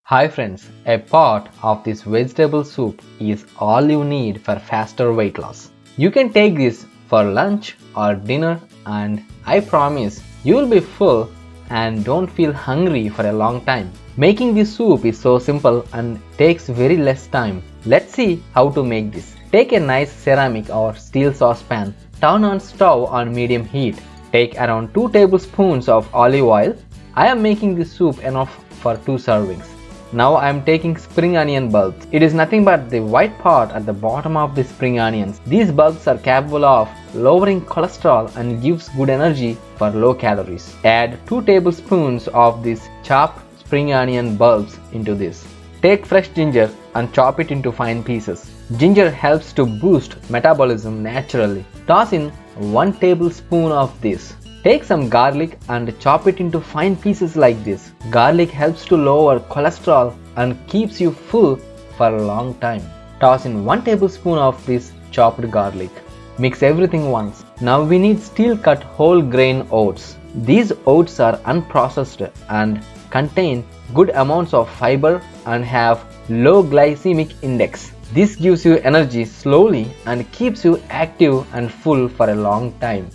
Hi friends, a pot of this vegetable soup is all you need for faster weight loss. You can take this for lunch or dinner and I promise you will be full and don't feel hungry for a long time. Making this soup is so simple and takes very less time. Let's see how to make this. Take a nice ceramic or steel saucepan, turn on stove on medium heat. Take around 2 tablespoons of olive oil. I am making this soup enough for 2 servings. Now I am taking spring onion bulbs. It is nothing but the white part at the bottom of the spring onions. These bulbs are capable of lowering cholesterol and gives good energy for low calories. Add 2 tablespoons of these chopped spring onion bulbs into this. Take fresh ginger and chop it into fine pieces. Ginger helps to boost metabolism naturally. Toss in 1 tablespoon of this. Take some garlic and chop it into fine pieces like this. Garlic helps to lower cholesterol and keeps you full for a long time. Toss in 1 tablespoon of this chopped garlic. Mix everything once. Now we need steel cut whole grain oats. These oats are unprocessed and contain good amounts of fiber and have low glycemic index. This gives you energy slowly and keeps you active and full for a long time.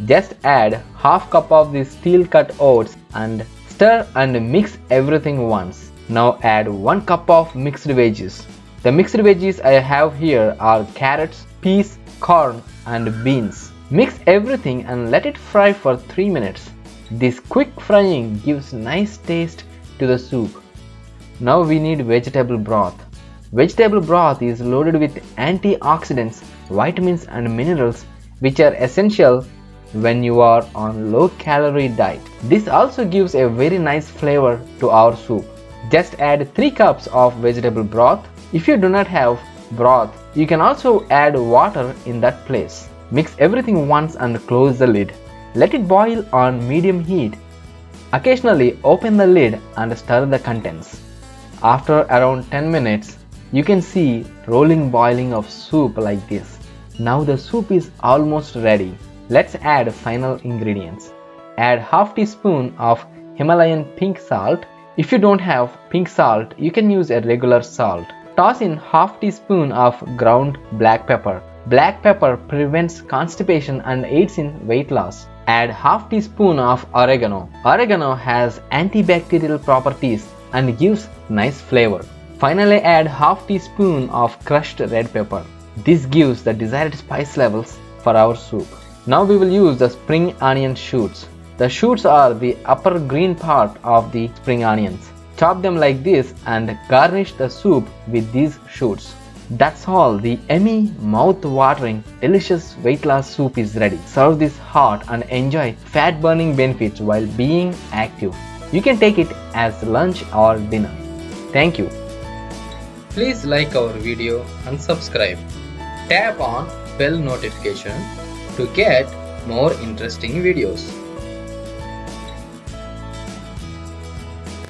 Just add half cup of the steel cut oats and stir and mix everything once. Now add 1 cup of mixed veggies. The mixed veggies I have here are carrots, peas, corn and beans. Mix everything and let it fry for 3 minutes. This quick frying gives nice taste to the soup. Now we need vegetable broth. Vegetable broth is loaded with antioxidants, vitamins and minerals which are essential when you are on low calorie diet. This also gives a very nice flavor to our soup. Just add 3 cups of vegetable broth. If you do not have broth, you can also add water in that place. Mix everything once and close the lid. Let it boil on medium heat. Occasionally open the lid and stir the contents. After around 10 minutes, you can see rolling boiling of soup like this. Now the soup is almost ready. Let's add final ingredients. Add half teaspoon of Himalayan pink salt. If you don't have pink salt, you can use a regular salt. Toss in half teaspoon of ground black pepper. Black pepper prevents constipation and aids in weight loss. Add half teaspoon of oregano. Oregano has antibacterial properties and gives nice flavor. Finally add half teaspoon of crushed red pepper. This gives the desired spice levels for our soup. Now we will use the spring onion shoots. The shoots are the upper green part of the spring onions. Chop them like this and garnish the soup with these shoots. That's all. The yummy, mouth-watering, delicious weight loss soup is ready. Serve this hot and enjoy fat-burning benefits while being active. You can take it as lunch or dinner. Thank you. Please like our video and subscribe. Tap on bell notification to get more interesting videos.